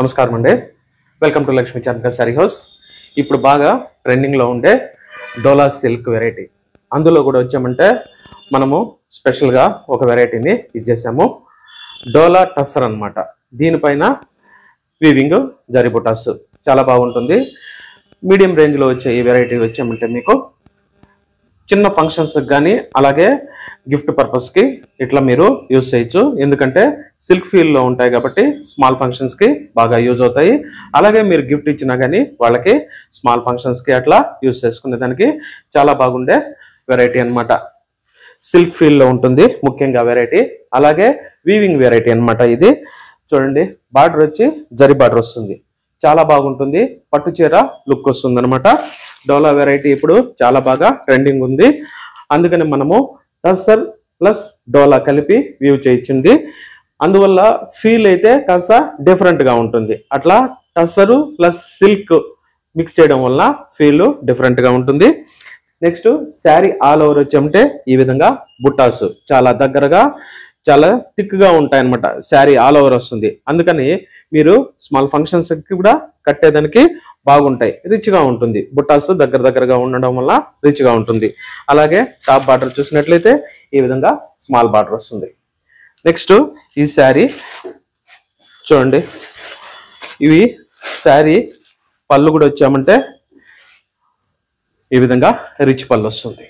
నమస్కారం అండి. Welcome to Lakshmi Charan sorry house. ఇప్పుడు బాగా ట్రెండింగ్లో ఉండే డోలా సిల్క్ వెరైటీ, అందులో కూడా వచ్చామంటే మనము స్పెషల్గా ఒక వెరైటీని ఇచ్చేసాము. డోలా టస్సర్ అన్నమాట. దీనిపైన వీవింగ్ జరీ బుటాస్ చాలా బాగుంటుంది. మీడియం రేంజ్లో వచ్చే ఈ వెరైటీ వచ్చామంటే మీకు చిన్న ఫంక్షన్స్కి కానీ అలాగే గిఫ్ట్ పర్పస్కి ఇట్లా మీరు యూజ్ చేయొచ్చు. ఎందుకంటే సిల్క్ ఫీల్లో ఉంటాయి కాబట్టి స్మాల్ ఫంక్షన్స్కి బాగా యూజ్ అవుతాయి. అలాగే మీరు గిఫ్ట్ ఇచ్చినా కానీ వాళ్ళకి స్మాల్ ఫంక్షన్స్కి అట్లా యూజ్ చేసుకునే దానికి చాలా బాగుండే వెరైటీ అనమాట. సిల్క్ ఫీల్లో ఉంటుంది ముఖ్యంగా వెరైటీ. అలాగే వీవింగ్ వెరైటీ అనమాట. ఇది చూడండి, బార్డర్ వచ్చి జరీ బార్డర్ వస్తుంది, చాలా బాగుంటుంది. పట్టు చీర లుక్ వస్తుంది అనమాట. డోలా వెరైటీ ఇప్పుడు చాలా బాగా ట్రెండింగ్ ఉంది. అందుకని మనము టస్సర్ ప్లస్ డోలా కలిపి వ్యూ చేయించింది. అందువల్ల ఫీల్ అయితే కాస్త డిఫరెంట్గా ఉంటుంది. అట్లా టస్సరు ప్లస్ సిల్క్ మిక్స్ చేయడం వల్ల ఫీల్ డిఫరెంట్గా ఉంటుంది. నెక్స్ట్ శారీ ఆల్ ఓవర్ వచ్చామంటే ఈ విధంగా బుట్టాస్ చాలా దగ్గరగా చాలా థిక్గా ఉంటాయి అనమాట. శారీ ఆల్ ఓవర్ వస్తుంది. అందుకని మీరు స్మాల్ ఫంక్షన్స్కి కూడా కట్టేదానికి బాగుంటాయి, రిచ్గా ఉంటుంది. బుట్టాస్ దగ్గరగా ఉండడం వల్ల రిచ్గా ఉంటుంది. అలాగే టాప్ బార్డర్ చూసినట్లయితే ఈ విధంగా స్మాల్ బార్డర్ వస్తుంది. నెక్స్ట్ ఈ శారీ చూడండి, ఇవి శారీ పళ్ళు కూడా వచ్చామంటే ఈ విధంగా రిచ్ పళ్ళు వస్తుంది.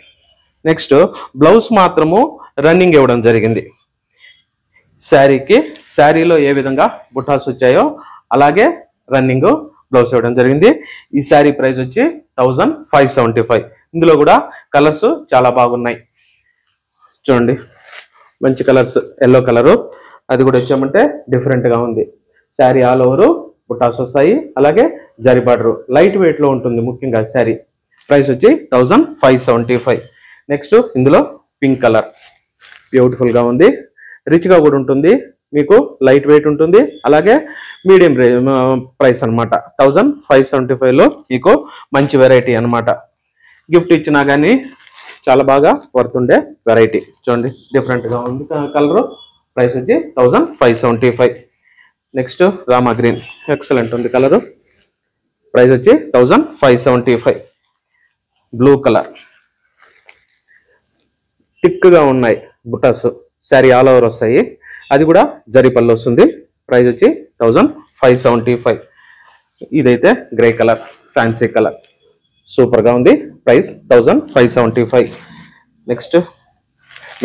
నెక్స్ట్ బ్లౌజ్ మాత్రము రన్నింగ్ ఇవ్వడం జరిగింది. శారీలో ఏ విధంగా బుటాస్ వచ్చాయో అలాగే రన్నింగ్ బ్లౌజ్ ఇవ్వడం జరిగింది. ఈ శారీ ప్రైస్ వచ్చి 1575. ఇందులో కూడా కలర్స్ చాలా బాగున్నాయి. చూడండి, మంచి కలర్స్. ఎల్లో కలరు అది కూడా వచ్చామంటే డిఫరెంట్గా ఉంది. శారీ ఆల్ ఓవరు బుటాస్ వస్తాయి. అలాగే జరీ బార్డర్ లైట్ వెయిట్లో ఉంటుంది. ముఖ్యంగా శారీ ప్రైస్ వచ్చి 1575. నెక్స్ట్ ఇందులో పింక్ కలర్ బ్యూటిఫుల్గా ఉంది. రిచ్గా కూడా ఉంటుంది, మీకు లైట్ వెయిట్ ఉంటుంది. అలాగే మీడియం ప్రైస్ అనమాట. 1575లో మీకు మంచి వెరైటీ అనమాట. గిఫ్ట్ ఇచ్చినా కానీ చాలా బాగా వర్తుండే వెరైటీ. చూడండి, డిఫరెంట్గా ఉంది కలరు. ప్రైస్ వచ్చి 1575. నెక్స్ట్ రామా గ్రీన్ ఎక్సలెంట్ ఉంది కలరు. ప్రైస్ వచ్చి 1575. బ్లూ కలర్ థిక్గా ఉన్నాయి బుటాస్. శారీ ఆల్ ఓవర్ వస్తాయి. అది కూడా జరీ పళ్ళు వస్తుంది. ప్రైస్ వచ్చి 1575. ఇదైతే గ్రే కలర్, ఫ్యాన్సీ కలర్, సూపర్గా ఉంది. Price 1575. Next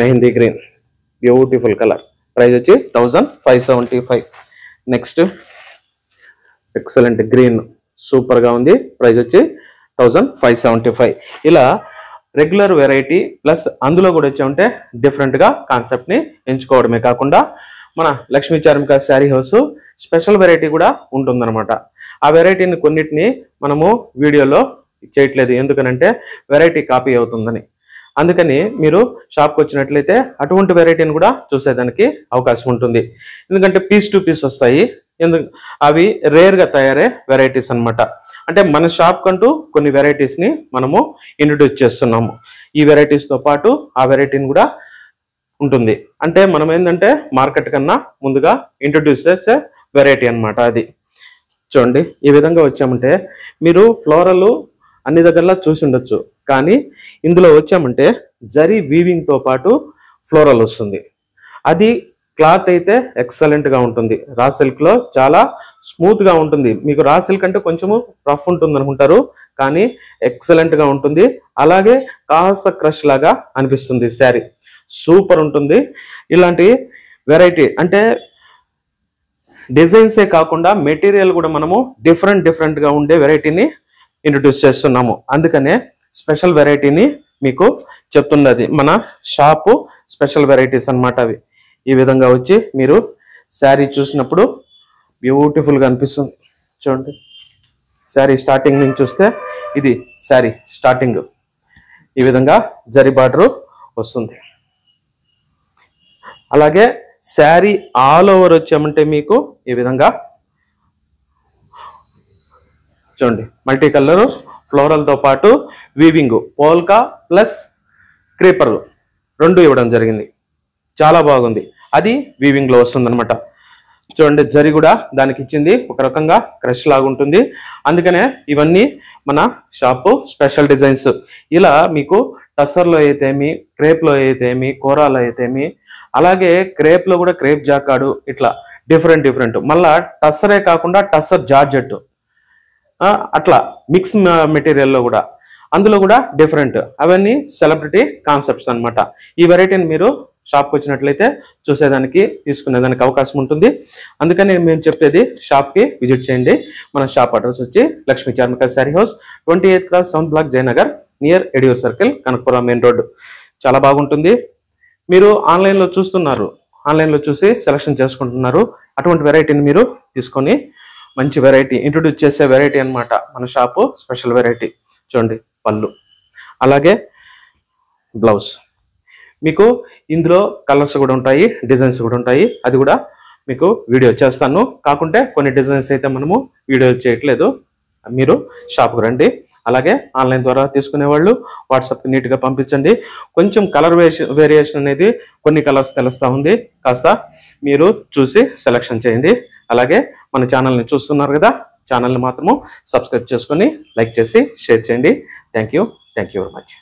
mehndi green beautiful colour. Price వచ్చి 1575. నెక్స్ట్ ఎక్సలెంట్ గ్రీన్ సూపర్గా ఉంది. ప్రైస్ వచ్చి 1575. ఇలా రెగ్యులర్ వెరైటీ ప్లస్ అందులో కూడా వచ్చామంటే డిఫరెంట్గా కాన్సెప్ట్ని ఎంచుకోవడమే కాకుండా మన Lakshmi Charmika saree house special variety కూడా ఉంటుందన్నమాట. ఆ వెరైటీని కొన్నిటిని మనము వీడియోలో చేయట్లేదు, ఎందుకనంటే వెరైటీ కాపీ అవుతుందని. అందుకని మీరు షాప్కి వచ్చినట్లయితే అటువంటి వెరైటీని కూడా చూసేదానికి అవకాశం ఉంటుంది. ఎందుకంటే పీస్ టు పీస్ వస్తాయి. అవి రేర్గా తయారే వెరైటీస్ అనమాట. అంటే మన షాప్ కంటూ కొన్ని వెరైటీస్ని మనము ఇంట్రడ్యూస్ చేస్తున్నాము. ఈ వెరైటీస్తో పాటు ఆ వెరైటీని కూడా ఉంటుంది. అంటే మనం ఏంటంటే మార్కెట్ కన్నా ముందుగా ఇంట్రడ్యూస్ చేసే వెరైటీ అనమాట. అది చూడండి, ఈ విధంగా వచ్చామంటే మీరు ఫ్లోరల్ అన్ని దగ్గరలా చూసి ఉండొచ్చు, కానీ ఇందులో వచ్చామంటే జరీ వీవింగ్తో పాటు ఫ్లోరల్ వస్తుంది. అది క్లాత్ అయితే ఎక్సలెంట్గా ఉంటుంది. రా సిల్క్లో చాలా స్మూత్గా ఉంటుంది. మీకు రా సిల్క్ అంటే కొంచెము రఫ్ ఉంటుంది అనుకుంటారు, కానీ ఎక్సలెంట్గా ఉంటుంది. అలాగే కాస్త క్రష్ లాగా అనిపిస్తుంది. శారీ సూపర్ ఉంటుంది. ఇలాంటి వెరైటీ అంటే డిజైన్సే కాకుండా మెటీరియల్ కూడా మనము డిఫరెంట్గా ఉండే వెరైటీని ఇంట్రడ్యూస్ చేస్తున్నాము. అందుకనే స్పెషల్ వెరైటీని మీకు చెప్తున్నది. మన షాపు స్పెషల్ వెరైటీస్ అన్నమాట. అవి ఈ విధంగా వచ్చి మీరు శారీ చూసినప్పుడు బ్యూటిఫుల్గా అనిపిస్తుంది. చూడండి, శారీ స్టార్టింగ్ నుంచి చూస్తే ఇది శారీ స్టార్టింగ్. ఈ విధంగా జరీ బార్డర్ వస్తుంది. అలాగే శారీ ఆల్ ఓవర్ వచ్చామంటే మీకు ఈ విధంగా చూడండి, మల్టీ కలర్ ఫ్లోరల్తో పాటు వీవింగ్ పోల్కా ప్లస్ క్రీపర్ రెండు ఇవ్వడం జరిగింది. చాలా బాగుంది. అది వీవింగ్లో వస్తుంది అనమాట. చూడండి జరి కూడా దానికి ఇచ్చింది ఒక రకంగా క్రష్ లాగా ఉంటుంది. అందుకనే ఇవన్నీ మన షాపు స్పెషల్ డిజైన్స్. ఇలా మీకు టస్సర్లో అయితేమి, క్రేప్లో అయితేమి, కోరాలో అయితేమి, అలాగే క్రేప్లో కూడా క్రేప్ జాకాడు, ఇట్లా డిఫరెంట్ మళ్ళా టస్సరే కాకుండా టస్సర్ జార్జెట్, అట్లా మిక్స్ మెటీరియల్లో కూడా అందులో కూడా డిఫరెంట్. అవన్నీ సెలబ్రిటీ కాన్సెప్ట్స్ అన్నమాట. ఈ వెరైటీని మీరు షాప్కి వచ్చినట్లయితే చూసేదానికి, తీసుకునేదానికి అవకాశం ఉంటుంది. అందుకని మేము చెప్పేది షాప్కి విజిట్ చేయండి. మన షాప్ అడ్రస్ వచ్చి Lakshmi Charmika saree house, 28 cross 7 block, Jayanagar, near Yediyur circle, Kanakapura main road. చాలా బాగుంటుంది. మీరు ఆన్లైన్లో చూస్తున్నారు, ఆన్లైన్లో చూసి సెలెక్షన్ చేసుకుంటున్నారు. అటువంటి వెరైటీని మీరు తీసుకొని మంచి వెరైటీ ఇంట్రొడ్యూస్ చేసే వెరైటీ అన్నమాట మన షాపు స్పెషల్ వెరైటీ. చూడండి పళ్ళు, అలాగే బ్లౌజ్. మీకు ఇందులో కలర్స్ కూడా ఉంటాయి, డిజైన్స్ కూడా ఉంటాయి. అది కూడా మీకు వీడియో చేస్తాను. కాకుంటే కొన్ని డిజైన్స్ అయితే మనము వీడియో చేయట్లేదు. మీరు షాప్కి రండి. అలాగే ఆన్లైన్ ద్వారా తీసుకునే వాళ్ళు వాట్సాప్కి నీట్గా పంపించండి. కొంచెం కలర్ వేరియేషన్ అనేది కొన్ని కలర్స్ తెలుస్తూ ఉంది. కాస్త మీరు చూసి సెలెక్షన్ చేయండి. అలాగే మన ఛానల్ని చూస్తున్నారు కదా, ఛానల్ని మాత్రము సబ్స్క్రైబ్ చేసుకొని లైక్ చేసి షేర్ చేయండి. Thank you very much.